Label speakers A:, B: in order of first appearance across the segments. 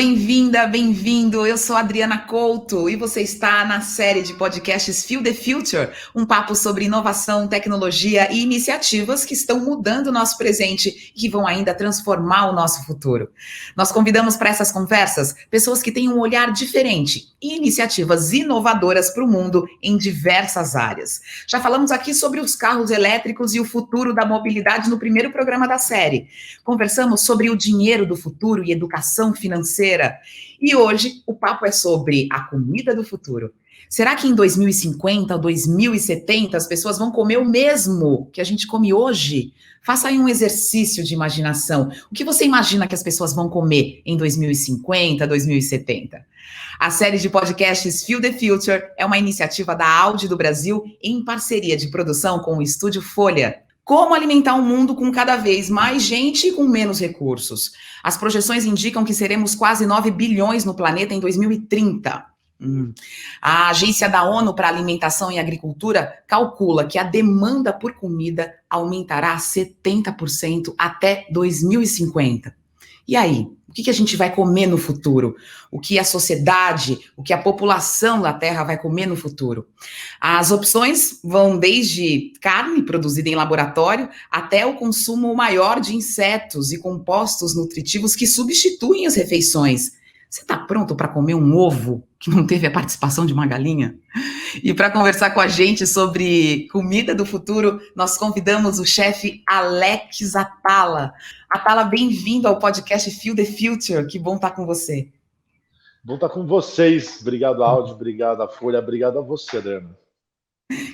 A: bem-vinda, bem-vindo. Eu sou Adriana Couto e você está na série de podcasts Feel the Future, um papo sobre inovação, tecnologia e iniciativas que estão mudando o nosso presente e que vão ainda transformar o nosso futuro. Nós convidamos para essas conversas pessoas que têm um olhar diferente e iniciativas inovadoras para o mundo em diversas áreas. Já falamos aqui sobre os carros elétricos e o futuro da mobilidade no primeiro programa da série. Conversamos sobre o dinheiro do futuro e educação financeira. E hoje o papo é sobre a comida do futuro. Será que em 2050 ou 2070 as pessoas vão comer o mesmo que a gente come hoje? Faça aí um exercício de imaginação. O que você imagina que as pessoas vão comer em 2050, 2070? A série de podcasts Feel the Future é uma iniciativa da Audi do Brasil em parceria de produção com o Estúdio Folha. Como alimentar um mundo com cada vez mais gente e com menos recursos? As projeções indicam que seremos quase 9 bilhões no planeta em 2030. A Agência da ONU para Alimentação e Agricultura calcula que a demanda por comida aumentará 70% até 2050. E aí, o que a gente vai comer no futuro? O que a sociedade, o que a população da Terra vai comer no futuro? As opções vão desde carne produzida em laboratório até o consumo maior de insetos e compostos nutritivos que substituem as refeições. Você está pronto para comer um ovo que não teve a participação de uma galinha? E para conversar com a gente sobre comida do futuro, nós convidamos o chefe Alex Atala. Atala, bem-vindo ao podcast Feel the Future. Que bom estar com você.
B: Bom estar com vocês. Obrigado, Audi. Obrigado, a Folha. Obrigado a você, Adriana.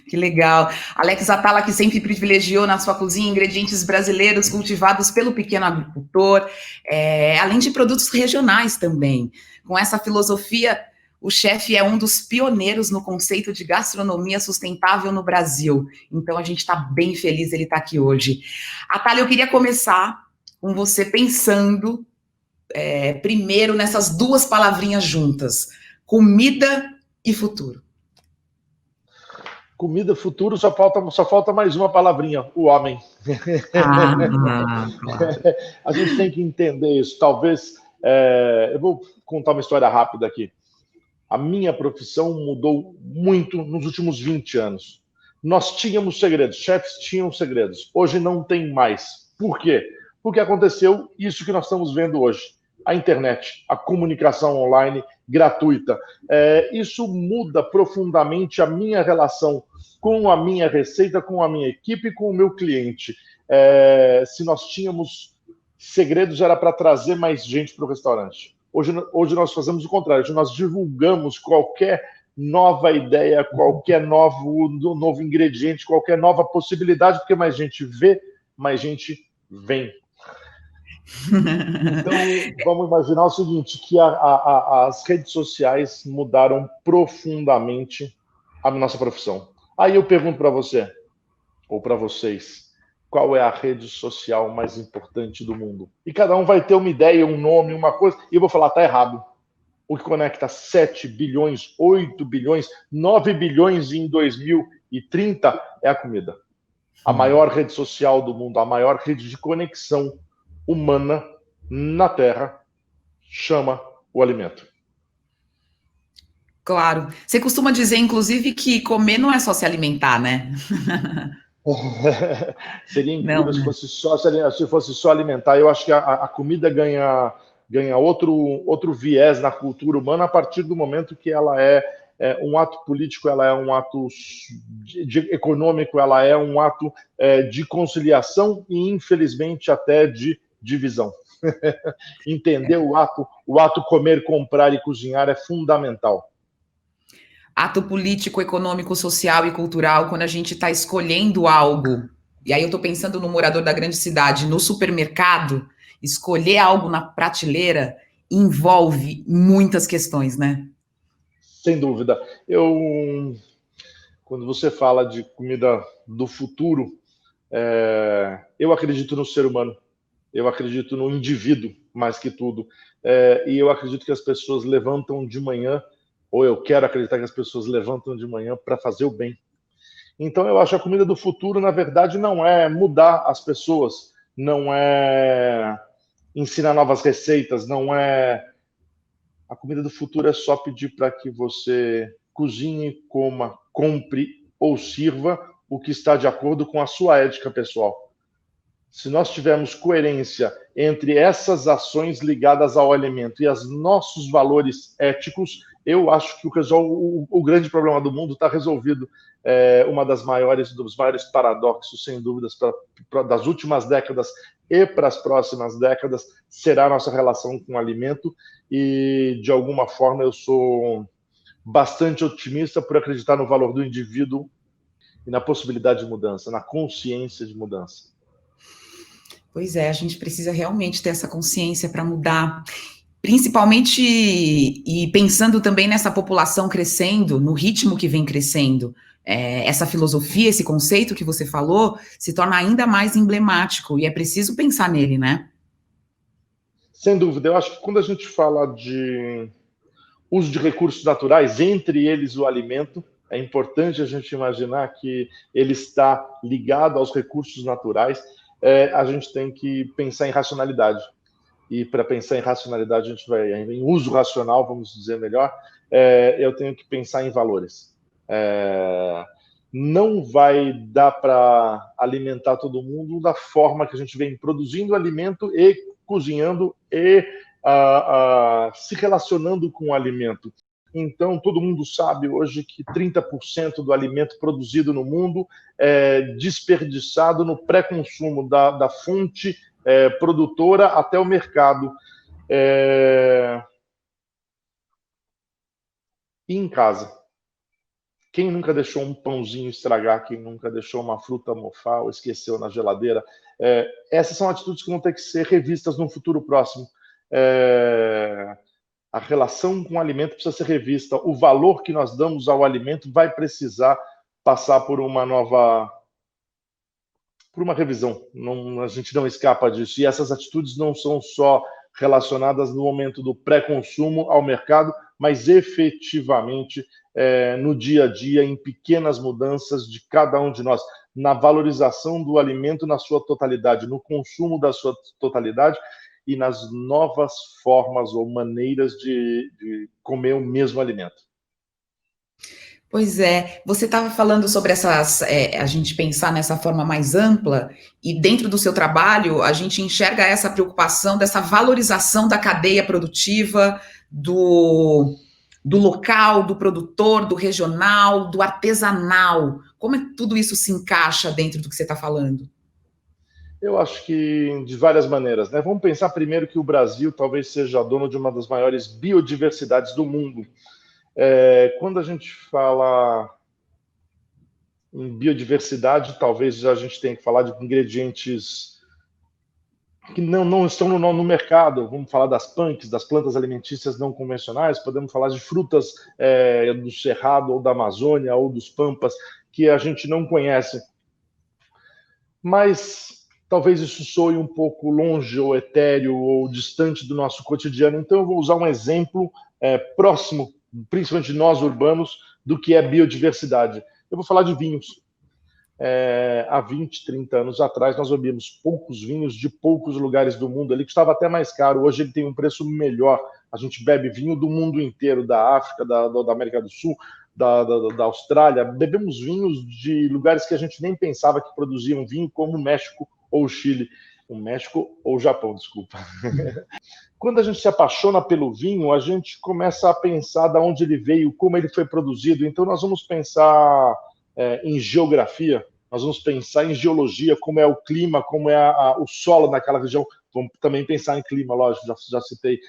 A: Que legal. Alex Atala, que sempre privilegiou na sua cozinha ingredientes brasileiros cultivados pelo pequeno agricultor, além de produtos regionais também. Com essa filosofia, o chefe é um dos pioneiros no conceito de gastronomia sustentável no Brasil. Então, a gente está bem feliz ele estar aqui hoje. Atala, eu queria começar com você pensando primeiro nessas duas palavrinhas juntas: comida e futuro.
B: Comida, futuro, só falta mais uma palavrinha: o homem.
A: Claro.
B: A gente tem que entender isso. Talvez, eu vou contar uma história rápida aqui. A minha profissão mudou muito nos últimos 20 anos. Nós tínhamos segredos, chefes tinham segredos. Hoje não tem mais. Por quê? Porque aconteceu isso que nós estamos vendo hoje. A internet, a comunicação online gratuita. Isso muda profundamente a minha relação com a minha receita, com a minha equipe, com o meu cliente. Se nós tínhamos segredos, era para trazer mais gente para o restaurante. Hoje nós fazemos o contrário. Hoje nós divulgamos qualquer nova ideia, qualquer novo ingrediente, qualquer nova possibilidade, porque mais gente vê, mais gente vem. Então, vamos imaginar o seguinte, que as redes sociais mudaram profundamente a nossa profissão. Aí eu pergunto para você, ou para vocês, qual é a rede social mais importante do mundo? E cada um vai ter uma ideia, um nome, uma coisa, e eu vou falar, tá errado. O que conecta 7 bilhões, 8 bilhões, 9 bilhões em 2030 é a comida. A maior rede social do mundo, a maior rede de conexão humana na Terra chama o alimento.
A: Claro. Você costuma dizer, inclusive, que comer não é só se alimentar, né?
B: Seria incrível se fosse só alimentar. Eu acho que a comida ganha outro viés na cultura humana a partir do momento que ela é um ato político, ela é um ato econômico, ela é um ato de conciliação e, infelizmente, até de divisão. Entender o ato comer, comprar e cozinhar é fundamental.
A: Ato político, econômico, social e cultural, quando a gente está escolhendo algo, e aí eu estou pensando no morador da grande cidade, no supermercado, escolher algo na prateleira envolve muitas questões, né?
B: Sem dúvida. Quando você fala de comida do futuro, eu acredito no ser humano. Eu acredito no indivíduo, mais que tudo. E eu acredito que as pessoas levantam de manhã, ou eu quero acreditar que as pessoas levantam de manhã para fazer o bem. Então, eu acho que a comida do futuro, na verdade, não é mudar as pessoas, não é ensinar novas receitas, não é A comida do futuro é só pedir para que você cozinhe, coma, compre ou sirva o que está de acordo com a sua ética pessoal. Se nós tivermos coerência entre essas ações ligadas ao alimento e os nossos valores éticos, eu acho que o grande problema do mundo está resolvido. Uma dos maiores paradoxos, sem dúvidas, das últimas décadas e para as próximas décadas, será a nossa relação com o alimento. E, de alguma forma, eu sou bastante otimista por acreditar no valor do indivíduo e na possibilidade de mudança, na consciência de mudança.
A: Pois é, a gente precisa realmente ter essa consciência para mudar, principalmente e pensando também nessa população crescendo, no ritmo que vem crescendo. Essa filosofia, esse conceito que você falou, se torna ainda mais emblemático e é preciso pensar nele, né?
B: Sem dúvida. Eu acho que quando a gente fala de uso de recursos naturais, entre eles o alimento, é importante a gente imaginar que ele está ligado aos recursos naturais. A gente tem que pensar em racionalidade. E para pensar em racionalidade, a gente vai em uso racional, vamos dizer melhor, eu tenho que pensar em valores. Não vai dar para alimentar todo mundo da forma que a gente vem produzindo alimento e cozinhando e se relacionando com o alimento. Então, todo mundo sabe hoje que 30% do alimento produzido no mundo é desperdiçado no pré-consumo da fonte produtora até o mercado. E em casa? Quem nunca deixou um pãozinho estragar? Quem nunca deixou uma fruta mofar ou esqueceu na geladeira? Essas são atitudes que vão ter que ser revistas no futuro próximo. A relação com o alimento precisa ser revista. O valor que nós damos ao alimento vai precisar passar por uma revisão. A gente não escapa disso. E essas atitudes não são só relacionadas no momento do pré-consumo ao mercado, mas efetivamente no dia a dia, em pequenas mudanças de cada um de nós, na valorização do alimento na sua totalidade, no consumo da sua totalidade e nas novas formas ou maneiras de comer o mesmo alimento.
A: Pois é, você estava falando sobre a gente pensar nessa forma mais ampla, e dentro do seu trabalho, a gente enxerga essa preocupação dessa valorização da cadeia produtiva, do local, do produtor, do regional, do artesanal. Como tudo isso se encaixa dentro do que você está falando?
B: Eu acho que de várias maneiras, né? Vamos pensar primeiro que o Brasil talvez seja dono de uma das maiores biodiversidades do mundo. Quando a gente fala em biodiversidade, talvez a gente tenha que falar de ingredientes que não estão no mercado. Vamos falar das punks, das plantas alimentícias não convencionais, podemos falar de frutas do Cerrado ou da Amazônia ou dos Pampas que a gente não conhece. Mas talvez isso soe um pouco longe ou etéreo ou distante do nosso cotidiano. Então eu vou usar um exemplo próximo, principalmente de nós urbanos, do que é biodiversidade. Eu vou falar de vinhos. Há 20, 30 anos atrás, nós bebíamos poucos vinhos de poucos lugares do mundo. Ele custava até mais caro. Hoje ele tem um preço melhor. A gente bebe vinho do mundo inteiro, da África, da América do Sul, da Austrália. Bebemos vinhos de lugares que a gente nem pensava que produziam vinho, como o México ou o Chile. O México ou o Japão, desculpa. Quando a gente se apaixona pelo vinho, a gente começa a pensar de onde ele veio, como ele foi produzido. Então nós vamos pensar em geografia, nós vamos pensar em geologia, como é o clima, como é o solo naquela região. Vamos também pensar em clima, lógico, já citei.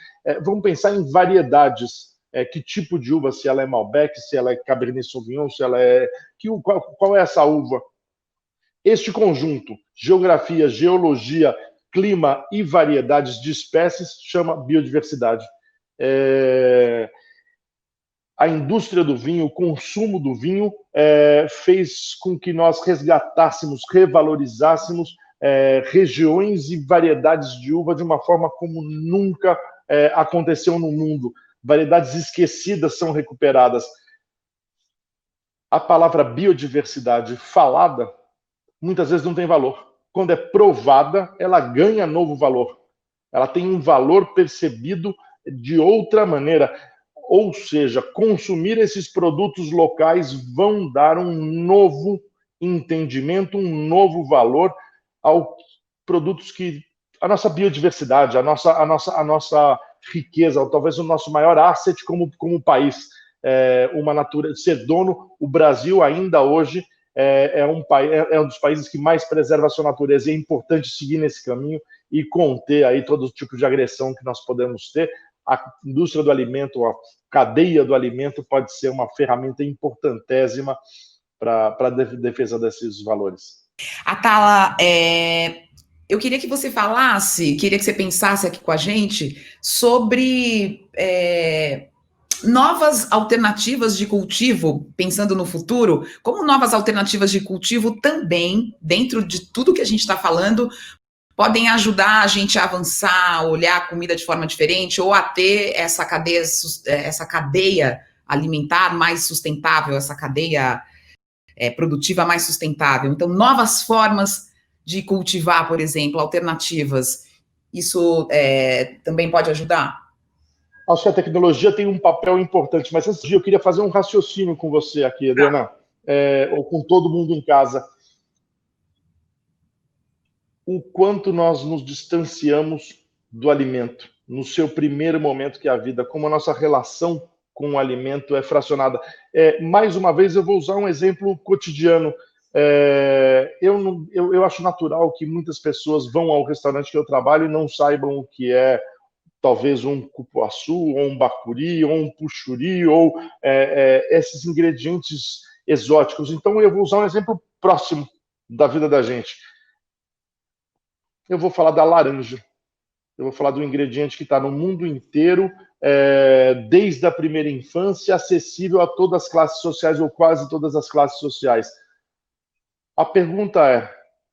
B: Vamos pensar em variedades. Que tipo de uva, se ela é Malbec, se ela é Cabernet Sauvignon, se ela é... Qual é essa uva? Este conjunto, geografia, geologia, clima e variedades de espécies, chama biodiversidade. A indústria do vinho, o consumo do vinho, fez com que nós resgatássemos, revalorizássemos regiões e variedades de uva de uma forma como nunca aconteceu no mundo. Variedades esquecidas são recuperadas. A palavra biodiversidade falada muitas vezes não tem valor. Quando é provada, ela ganha novo valor. Ela tem um valor percebido de outra maneira. Ou seja, consumir esses produtos locais vão dar um novo entendimento, um novo valor aos produtos que a nossa biodiversidade, a nossa riqueza, ou talvez o nosso maior asset como país, uma natureza, ser dono. O Brasil ainda hoje é um dos países que mais preserva a sua natureza, e é importante seguir nesse caminho e conter aí todo tipo de agressão que nós podemos ter. A indústria do alimento, a cadeia do alimento pode ser uma ferramenta importantésima para a defesa desses valores.
A: Atala, eu queria que você falasse, queria que você pensasse aqui com a gente sobre novas alternativas de cultivo, pensando no futuro, como novas alternativas de cultivo também, dentro de tudo que a gente está falando, podem ajudar a gente a avançar, a olhar a comida de forma diferente, ou a ter essa cadeia alimentar mais sustentável, essa cadeia produtiva mais sustentável. Então, novas formas de cultivar, por exemplo, alternativas, isso também pode ajudar?
B: Acho que a tecnologia tem um papel importante, mas antes eu queria fazer um raciocínio com você aqui, Adriana, ou com todo mundo em casa. O quanto nós nos distanciamos do alimento no seu primeiro momento, que é a vida, como a nossa relação com o alimento é fracionada. Mais uma vez, eu vou usar um exemplo cotidiano. Eu acho natural que muitas pessoas vão ao restaurante que eu trabalho e não saibam o que é talvez um cupuaçu, ou um bacuri, ou um puxuri, ou esses ingredientes exóticos. Então, eu vou usar um exemplo próximo da vida da gente. Eu vou falar da laranja. Eu vou falar do ingrediente que está no mundo inteiro, desde a primeira infância, acessível a todas as classes sociais, ou quase todas as classes sociais. A pergunta é: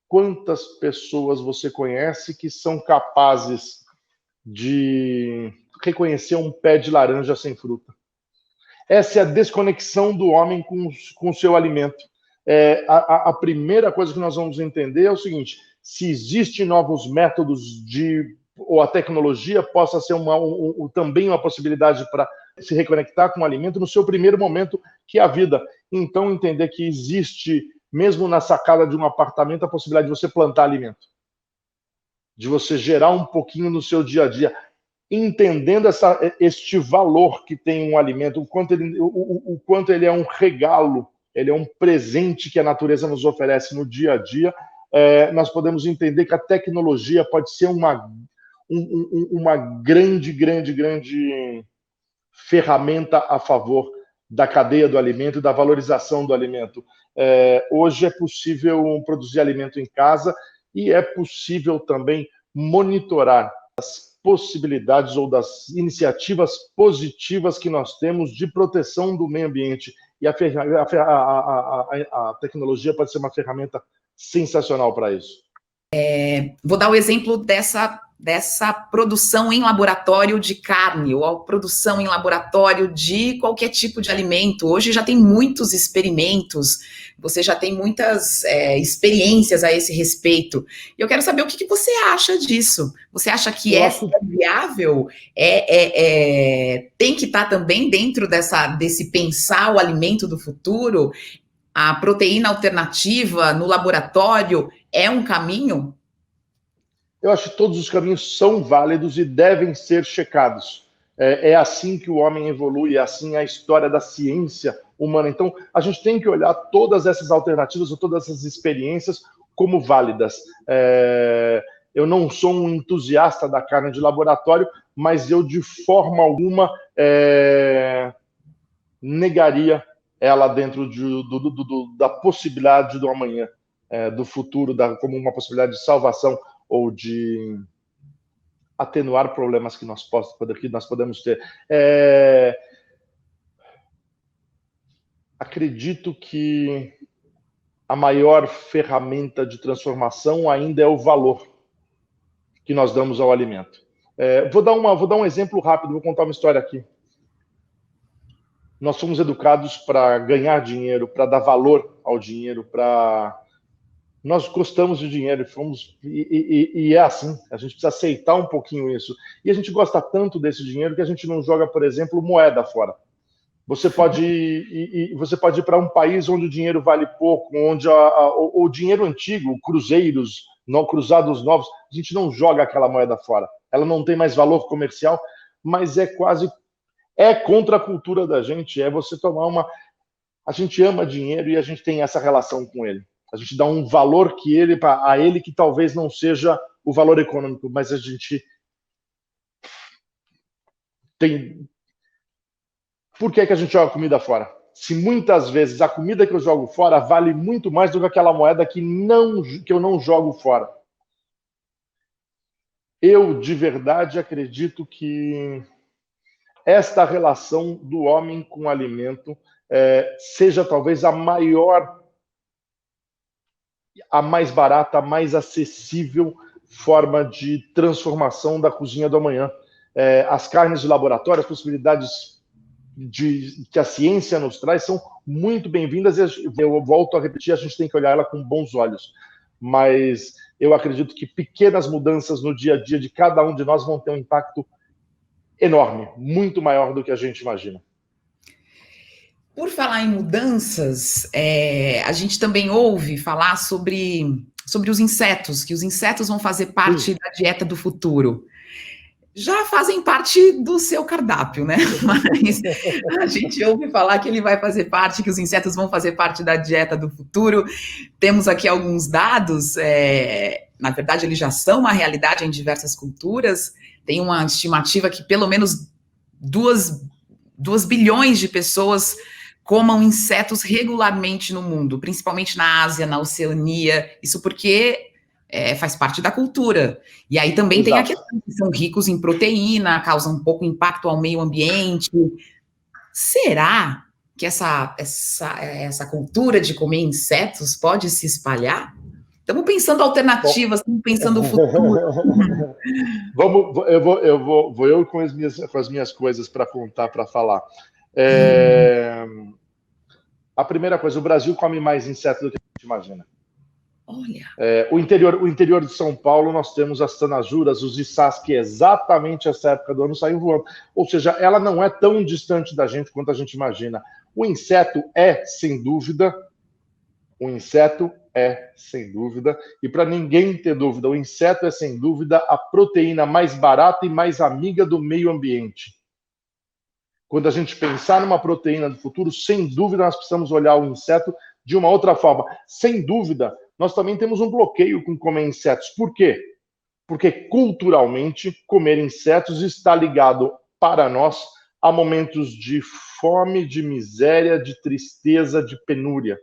B: quantas pessoas você conhece que são capazes de reconhecer um pé de laranja sem fruta? Essa é a desconexão do homem com o seu alimento. A primeira coisa que nós vamos entender é o seguinte: se existem novos métodos ou a tecnologia possa ser também uma possibilidade para se reconectar com o alimento no seu primeiro momento, que é a vida. Então, entender que existe, mesmo na sacada de um apartamento, a possibilidade de você plantar alimento, de você gerar um pouquinho no seu dia a dia, entendendo este valor que tem um alimento, o quanto ele é um regalo, ele é um presente que a natureza nos oferece no dia a dia. Nós podemos entender que a tecnologia pode ser uma grande ferramenta a favor da cadeia do alimento e da valorização do alimento. Hoje é possível produzir alimento em casa, e é possível também monitorar as possibilidades ou das iniciativas positivas que nós temos de proteção do meio ambiente. E a tecnologia pode ser uma ferramenta sensacional para isso.
A: Vou dar o exemplo dessa produção em laboratório de carne, ou a produção em laboratório de qualquer tipo de alimento. Hoje já tem muitos experimentos, você já tem muitas experiências a esse respeito. E eu quero saber o que você acha disso. Você acha que é viável? Tem que estar também dentro desse pensar o alimento do futuro? A proteína alternativa no laboratório é um caminho?
B: Eu acho que todos os caminhos são válidos e devem ser checados. É assim que o homem evolui, é assim a história da ciência humana. Então, a gente tem que olhar todas essas alternativas ou todas essas experiências como válidas. Eu não sou um entusiasta da carne de laboratório, mas eu, de forma alguma, negaria ela dentro da possibilidade do amanhã, do futuro, como uma possibilidade de salvação ou de atenuar problemas que nós podemos ter. Acredito que a maior ferramenta de transformação ainda é o valor que nós damos ao alimento. Vou dar um exemplo rápido, vou contar uma história aqui. Nós somos educados para ganhar dinheiro, para dar valor ao dinheiro, para Nós gostamos de dinheiro e é assim, a gente precisa aceitar um pouquinho isso. E a gente gosta tanto desse dinheiro que a gente não joga, por exemplo, moeda fora. Você pode ir para um país onde o dinheiro vale pouco, onde o dinheiro antigo, cruzeiros, cruzados novos, a gente não joga aquela moeda fora. Ela não tem mais valor comercial, mas é contra a cultura da gente. É você tomar uma. A gente ama dinheiro e a gente tem essa relação com ele. A gente dá um valor a ele que talvez não seja o valor econômico, mas a gente tem. Por que a gente joga comida fora? Se muitas vezes a comida que eu jogo fora vale muito mais do que aquela moeda que eu não jogo fora. Eu, de verdade, acredito que esta relação do homem com o alimento seja talvez a maior, a mais barata, a mais acessível forma de transformação da cozinha do amanhã. As carnes de laboratório, as possibilidades que a ciência nos traz são muito bem-vindas e eu volto a repetir, a gente tem que olhar ela com bons olhos. Mas eu acredito que pequenas mudanças no dia a dia de cada um de nós vão ter um impacto enorme, muito maior do que a gente imagina.
A: Por falar em mudanças, a gente também ouve falar sobre os insetos, que os insetos vão fazer parte da dieta do futuro. Já fazem parte do seu cardápio, né? Mas a gente ouve falar que ele vai fazer parte, que os insetos vão fazer parte da dieta do futuro. Temos aqui alguns dados, na verdade, eles já são uma realidade em diversas culturas. Tem uma estimativa que pelo menos 2 bilhões de pessoas comam insetos regularmente no mundo, principalmente na Ásia, na Oceania. Isso porque faz parte da cultura. E aí também Exato. Tem a questão que são ricos em proteína, causam um pouco impacto ao meio ambiente. Será que essa cultura de comer insetos pode se espalhar? Estamos pensando alternativas, estamos pensando no futuro.
B: Eu com as minhas coisas para contar, para falar. A primeira coisa, o Brasil come mais insetos do que a gente imagina.
A: Olha.
B: O interior de São Paulo, nós temos as tanajuras, os içás, que exatamente essa época do ano saem voando. Ou seja, ela não é tão distante da gente quanto a gente imagina. O inseto sem dúvida, e para ninguém ter dúvida, o inseto é, sem dúvida, a proteína mais barata e mais amiga do meio ambiente. Quando a gente pensar numa proteína do futuro, sem dúvida, nós precisamos olhar o inseto de uma outra forma. Sem dúvida, nós também temos um bloqueio com comer insetos. Por quê? Porque, culturalmente, comer insetos está ligado, para nós, a momentos de fome, de miséria, de tristeza, de penúria.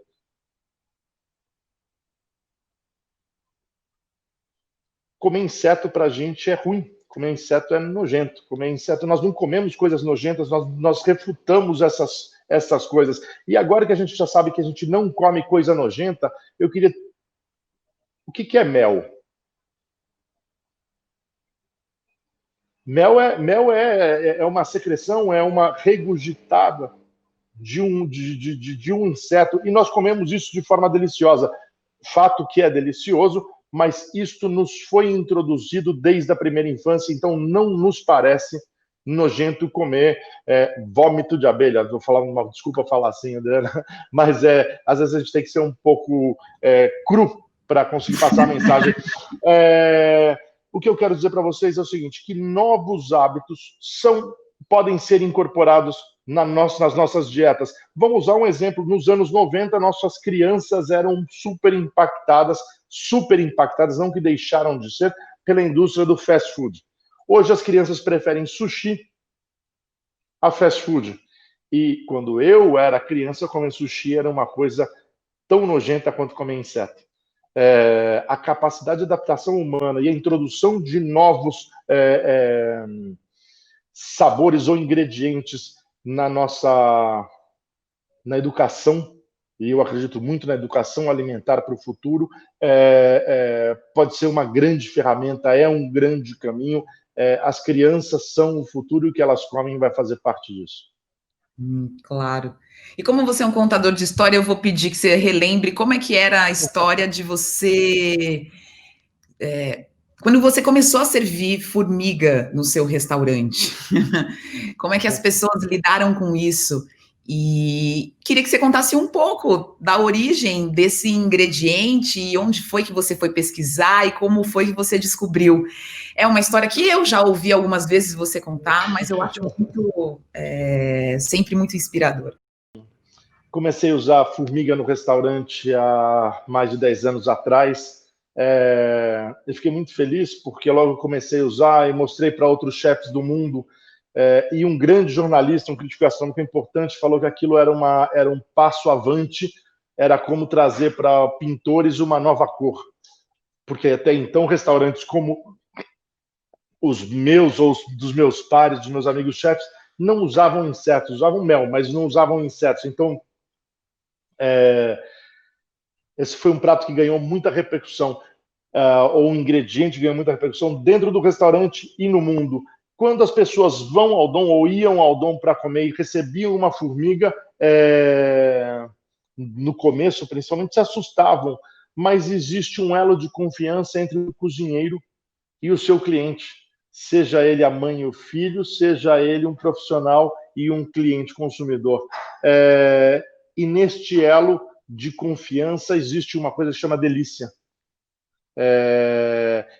B: Comer inseto, para a gente, é ruim. Comer inseto é nojento. Comer inseto, nós não comemos coisas nojentas, nós refutamos essas coisas. E agora que a gente já sabe que a gente não come coisa nojenta, eu queria... O que é mel? Mel é uma secreção, é uma regurgitada de um inseto, e nós comemos isso de forma deliciosa. Fato que é delicioso, mas isto nos foi introduzido desde a primeira infância, então não nos parece nojento comer vômito de abelha. Vou falar desculpa falar assim, Adriana, mas às vezes a gente tem que ser um pouco cru para conseguir passar a mensagem. O que eu quero dizer para vocês é o seguinte, que novos hábitos podem ser incorporados nas nossas dietas. Vamos usar um exemplo. Nos anos 90, nossas crianças eram super impactadas, não que deixaram de ser, pela indústria do fast food. Hoje as crianças preferem sushi a fast food. E quando eu era criança, comer sushi era uma coisa tão nojenta quanto comer inseto. A capacidade de adaptação humana e a introdução de novos sabores ou ingredientes na educação, e eu acredito muito na educação alimentar para o futuro, pode ser uma grande ferramenta, é um grande caminho. As crianças são o futuro e o que elas comem vai fazer parte disso.
A: Claro. E como você é um contador de história, eu vou pedir que você relembre como é que era a história de você, quando você começou a servir formiga no seu restaurante. Como é que as pessoas lidaram com isso? E queria que você contasse um pouco da origem desse ingrediente e onde foi que você foi pesquisar e como foi que você descobriu. É uma história que eu já ouvi algumas vezes você contar, mas eu acho muito, sempre muito inspirador.
B: Comecei a usar formiga no restaurante há mais de 10 anos atrás. Eu fiquei muito feliz porque logo comecei a usar e mostrei para outros chefes do mundo. E um grande jornalista, um crítico gastronômico importante, falou que aquilo era um passo avante, era como trazer para pintores uma nova cor. Porque até então, restaurantes como os meus ou dos meus pares, dos meus amigos chefes, não usavam insetos, usavam mel, mas não usavam insetos. Então, esse foi um prato que ganhou muita repercussão, ou um ingrediente que ganhou muita repercussão dentro do restaurante e no mundo. Quando as pessoas vão ao Dom ou iam ao Dom para comer e recebiam uma formiga, no começo, principalmente, se assustavam. Mas existe um elo de confiança entre o cozinheiro e o seu cliente, seja ele a mãe e o filho, seja ele um profissional e um cliente consumidor. E neste elo de confiança existe uma coisa que chama delícia.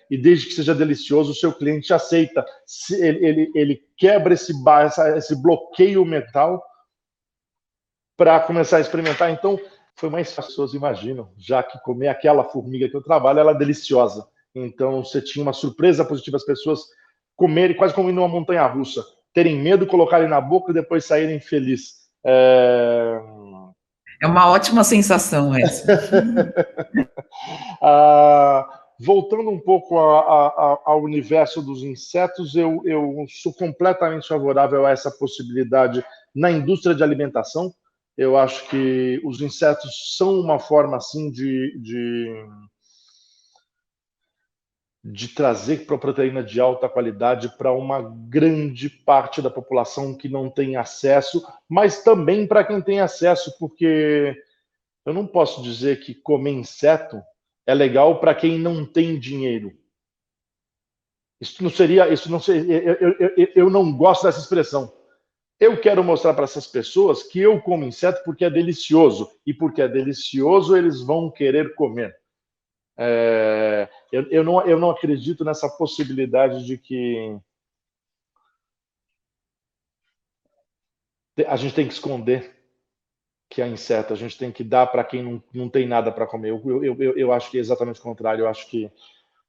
B: E desde que seja delicioso, o seu cliente aceita. Ele quebra esse bloqueio mental para começar a experimentar. Então, foi mais fácil, as pessoas imaginam, já que comer aquela formiga que eu trabalho, ela é deliciosa. Então, você tinha uma surpresa positiva, as pessoas comerem, quase como ir numa montanha-russa, terem medo, colocarem na boca e depois saírem felizes.
A: É uma ótima sensação essa.
B: Voltando um pouco ao universo dos insetos, eu sou completamente favorável a essa possibilidade na indústria de alimentação. Eu acho que os insetos são uma forma assim de trazer para a proteína de alta qualidade para uma grande parte da população que não tem acesso, mas também para quem tem acesso, porque eu não posso dizer que comer inseto é legal para quem não tem dinheiro. Isso não seria, eu não gosto dessa expressão. Eu quero mostrar para essas pessoas que eu como inseto porque é delicioso, e porque é delicioso eles vão querer comer. Eu não acredito nessa possibilidade de que a gente tem que esconder que é inseto, a gente tem que dar para quem não tem nada para comer. Eu acho que é exatamente o contrário. Eu acho que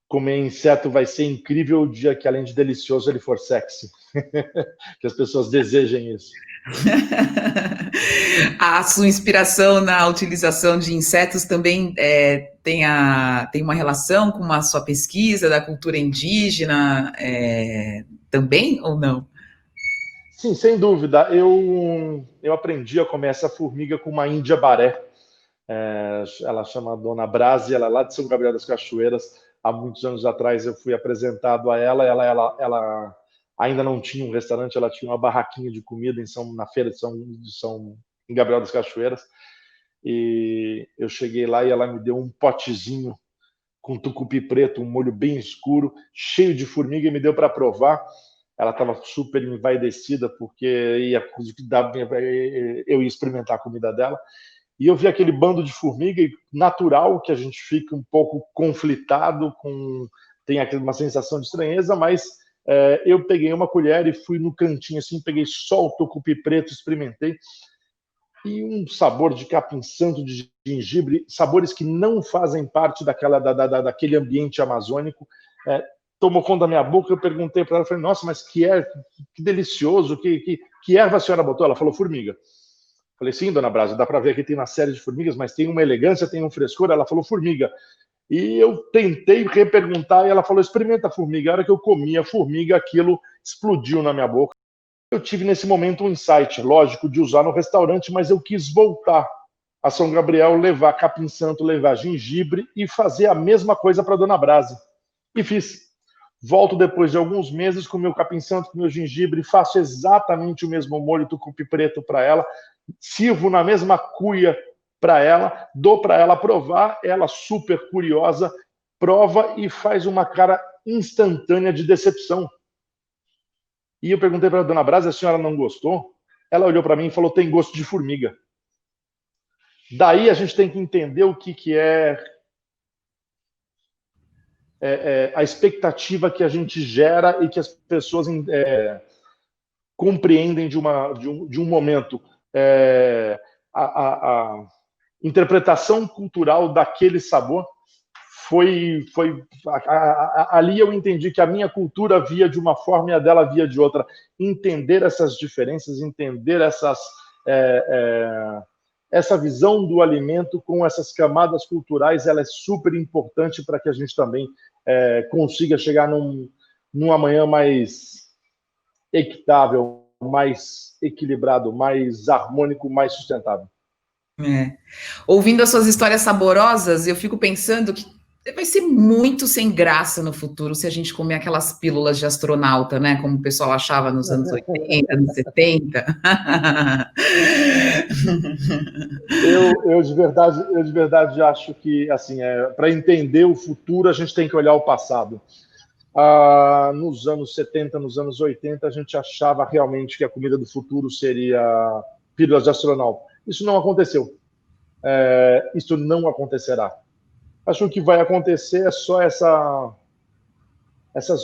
B: comer inseto vai ser incrível o dia que, além de delicioso, ele for sexy. Que as pessoas desejem isso.
A: A sua inspiração na utilização de insetos também tem uma relação com a sua pesquisa da cultura indígena também ou não?
B: Sim, sem dúvida. Eu aprendi a comer essa formiga com uma índia baré. Ela chama Dona Brasi, ela é lá de São Gabriel das Cachoeiras. Há muitos anos atrás eu fui apresentado a ela. Ela ainda não tinha um restaurante, ela tinha uma barraquinha de comida na feira de São Gabriel das Cachoeiras. E eu cheguei lá e ela me deu um potezinho com tucupi preto, um molho bem escuro, cheio de formiga, e me deu para provar. Ela estava super envaidecida porque eu ia experimentar a comida dela. E eu vi aquele bando de formiga, e natural que a gente fica um pouco conflitado, tem uma sensação de estranheza, mas eu peguei uma colher e fui no cantinho assim, peguei só o tucupi preto, experimentei, e um sabor de capim-santo, de gengibre, sabores que não fazem parte daquele ambiente amazônico, tomou conta da minha boca. Eu perguntei para ela, falei, nossa, mas que delicioso, que erva a senhora botou? Ela falou, formiga. Falei, sim, dona Brasa, dá para ver que tem uma série de formigas, mas tem uma elegância, tem um frescor. Ela falou, formiga. E eu tentei reperguntar e ela falou, experimenta a formiga. A hora que eu comi a formiga, aquilo explodiu na minha boca. Eu tive nesse momento um insight, lógico, de usar no restaurante, mas eu quis voltar a São Gabriel, levar capim-santo, levar gengibre e fazer a mesma coisa para dona Brasa. E fiz. volto depois de alguns meses com o meu capim-santo, com o meu gengibre, faço exatamente o mesmo molho tucupi preto para ela, sirvo na mesma cuia para ela, dou para ela provar, ela super curiosa, prova e faz uma cara instantânea de decepção. E eu perguntei para a dona Brasa, a senhora não gostou? Ela olhou para mim e falou, tem gosto de formiga. Daí a gente tem que entender o que é a expectativa que a gente gera e que as pessoas compreendem de um momento. A interpretação cultural daquele sabor ali eu entendi que a minha cultura via de uma forma e a dela via de outra. Entender essas diferenças, entender essa visão do alimento com essas camadas culturais, ela é super importante para que a gente também consiga chegar num amanhã mais equitável, mais equilibrado, mais harmônico, mais sustentável.
A: Ouvindo as suas histórias saborosas, eu fico pensando que vai ser muito sem graça no futuro se a gente comer aquelas pílulas de astronauta, né? Como o pessoal achava nos anos 80, anos 70.
B: Eu de verdade acho que, assim, para entender o futuro, a gente tem que olhar o passado. Nos anos 70, nos anos 80, a gente achava realmente que a comida do futuro seria pílulas de astronauta. Isso não aconteceu. Isso não acontecerá. Acho que o que vai acontecer é só essas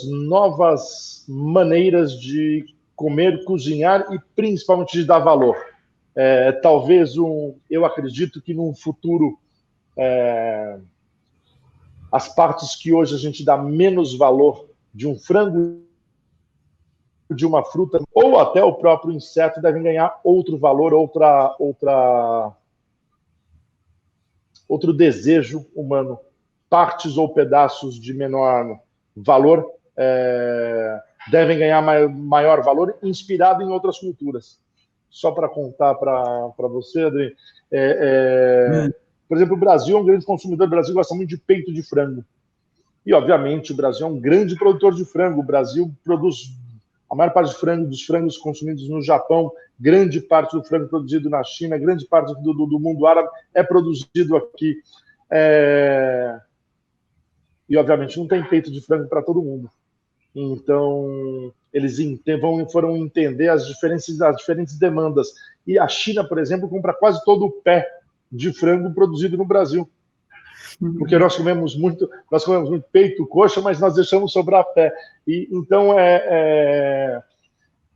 B: novas maneiras de comer, cozinhar e principalmente de dar valor. Talvez eu acredito que num futuro as partes que hoje a gente dá menos valor de um frango, de uma fruta, ou até o próprio inseto devem ganhar outro valor, outro desejo humano. Partes ou pedaços de menor valor devem ganhar maior valor, inspirado em outras culturas. Só para contar para você, Adri, por exemplo, o Brasil é um grande consumidor, o Brasil gosta muito de peito de frango. E, obviamente, o Brasil é um grande produtor de frango. O Brasil produz a maior parte dos frangos consumidos no Japão, grande parte do frango produzido na China, grande parte do mundo árabe é produzido aqui. E, obviamente, não tem peito de frango para todo mundo. Então, eles foram entender as diferentes demandas. E a China, por exemplo, compra quase todo o pé de frango produzido no Brasil. Porque nós comemos muito peito, coxa, mas nós deixamos sobrar pé. E, então,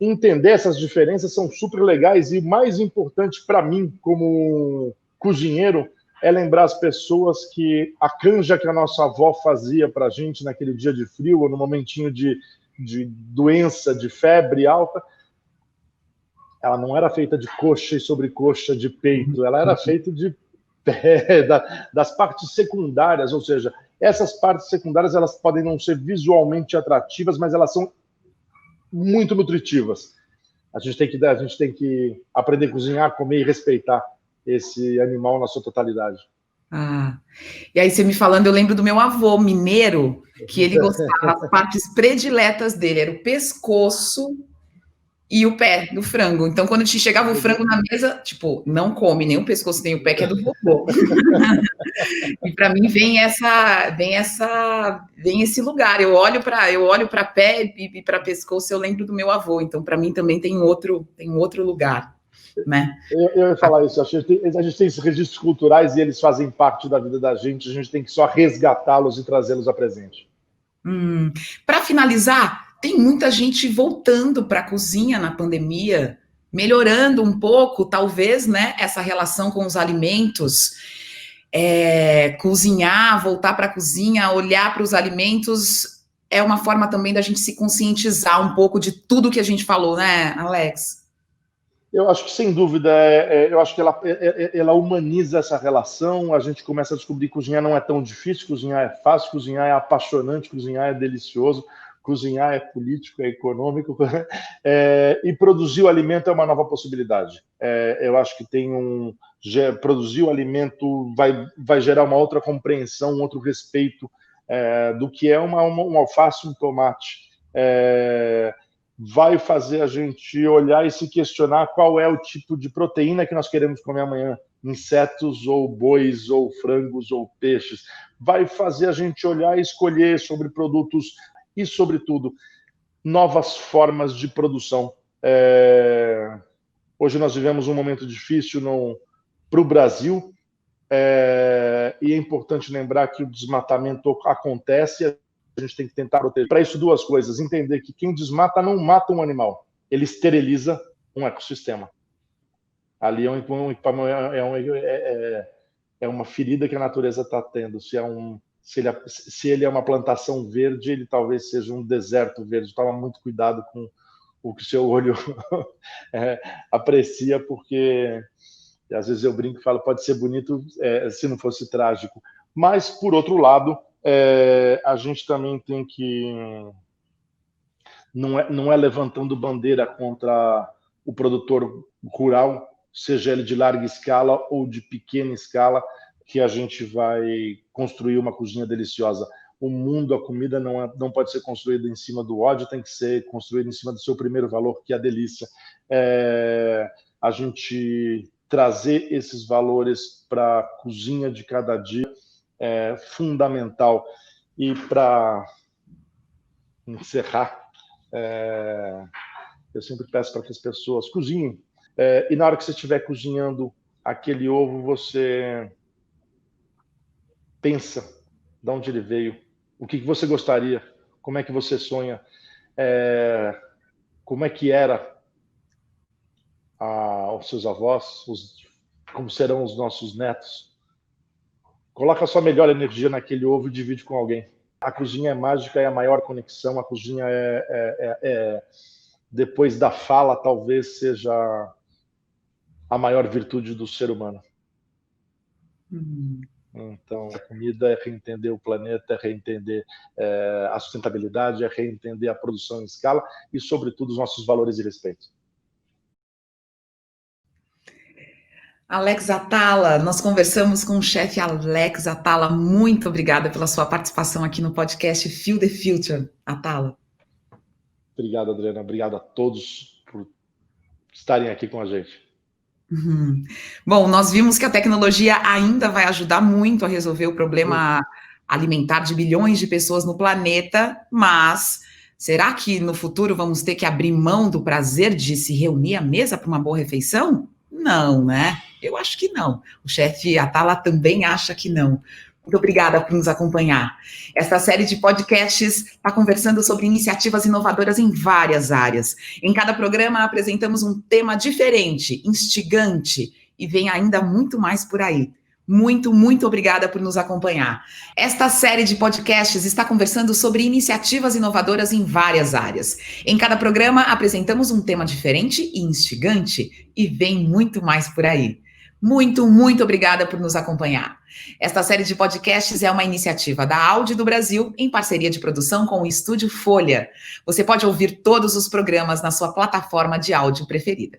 B: entender essas diferenças são super legais. E o mais importante para mim, como cozinheiro, é lembrar as pessoas que a canja que a nossa avó fazia para a gente naquele dia de frio, ou no momentinho de doença, de febre alta, ela não era feita de coxa e sobrecoxa de peito, ela era feita de das partes secundárias, ou seja, essas partes secundárias elas podem não ser visualmente atrativas, mas elas são muito nutritivas. A gente tem que aprender a cozinhar, comer e respeitar esse animal na sua totalidade.
A: E aí você me falando, eu lembro do meu avô mineiro, que ele gostava, as partes prediletas dele era o pescoço e o pé do frango. Então, quando te chegava o frango na mesa, tipo, não come nem o pescoço nem o pé, que é do vovô. E para mim vem esse lugar. Eu olho para pé e para pescoço, eu lembro do meu avô. Então, para mim também tem outro lugar, né?
B: Eu ia falar isso. A gente tem esses registros culturais e eles fazem parte da vida da gente. A gente tem que só resgatá-los e trazê-los a presente.
A: Para finalizar, tem muita gente voltando para a cozinha na pandemia, melhorando um pouco, talvez, né, essa relação com os alimentos, cozinhar, voltar para a cozinha, olhar para os alimentos, é uma forma também da gente se conscientizar um pouco de tudo que a gente falou, né, Alex?
B: Eu acho que, sem dúvida, eu acho que ela humaniza essa relação, a gente começa a descobrir que cozinhar não é tão difícil, cozinhar é fácil, cozinhar é apaixonante, cozinhar é delicioso, cozinhar é político, é econômico, e produzir o alimento é uma nova possibilidade. Eu acho que produzir o alimento vai gerar uma outra compreensão, um outro respeito do que é um alface, um tomate. Vai fazer a gente olhar e se questionar qual é o tipo de proteína que nós queremos comer amanhã. Insetos, ou bois, ou frangos, ou peixes. Vai fazer a gente olhar e escolher sobre produtos e, sobretudo, novas formas de produção. Hoje nós vivemos um momento difícil para o Brasil, e é importante lembrar que o desmatamento acontece, a gente tem que tentar proteger. Para isso, duas coisas: entender que quem desmata não mata um animal, ele esteriliza um ecossistema. Ali é uma ferida que a natureza está tendo. Se ele é uma plantação verde, ele talvez seja um deserto verde. Toma muito cuidado com o que o seu olho aprecia, porque às vezes eu brinco e falo, pode ser bonito se não fosse trágico. Mas, por outro lado, a gente também tem que... Não é levantando bandeira contra o produtor rural, seja ele de larga escala ou de pequena escala, que a gente vai construir uma cozinha deliciosa. O mundo, a comida não pode ser construída em cima do ódio, tem que ser construída em cima do seu primeiro valor, que é a delícia. A gente trazer esses valores para a cozinha de cada dia é fundamental. E para encerrar, eu sempre peço para que as pessoas cozinhem. E na hora que você estiver cozinhando aquele ovo, você pensa de onde ele veio, o que você gostaria, como é que você sonha, como é que era os seus avós, como serão os nossos netos. Coloca a sua melhor energia naquele ovo e divide com alguém. A cozinha é mágica, é a maior conexão. A cozinha depois da fala, talvez seja a maior virtude do ser humano. Então, a comida é reentender o planeta, é reentender a sustentabilidade, é reentender a produção em escala e, sobretudo, os nossos valores de respeito.
A: Alex Atala, nós conversamos com o chefe Alex Atala. Muito obrigada pela sua participação aqui no podcast Feel the Future, Atala.
B: Obrigado, Adriana. Obrigado a todos por estarem aqui com a gente.
A: Bom, nós vimos que a tecnologia ainda vai ajudar muito a resolver o problema alimentar de bilhões de pessoas no planeta, mas será que no futuro vamos ter que abrir mão do prazer de se reunir à mesa para uma boa refeição? Não, né? Eu acho que não. O chefe Atala também acha que não. Muito obrigada por nos acompanhar. Esta série de podcasts está conversando sobre iniciativas inovadoras em várias áreas. Em cada programa apresentamos um tema diferente, instigante, e vem ainda muito mais por aí. Muito, muito obrigada por nos acompanhar. Esta série de podcasts está conversando sobre iniciativas inovadoras em várias áreas. Em cada programa apresentamos um tema diferente e instigante, e vem muito mais por aí. Muito, muito obrigada por nos acompanhar. Esta série de podcasts é uma iniciativa da Audi do Brasil, em parceria de produção com o Estúdio Folha. Você pode ouvir todos os programas na sua plataforma de áudio preferida.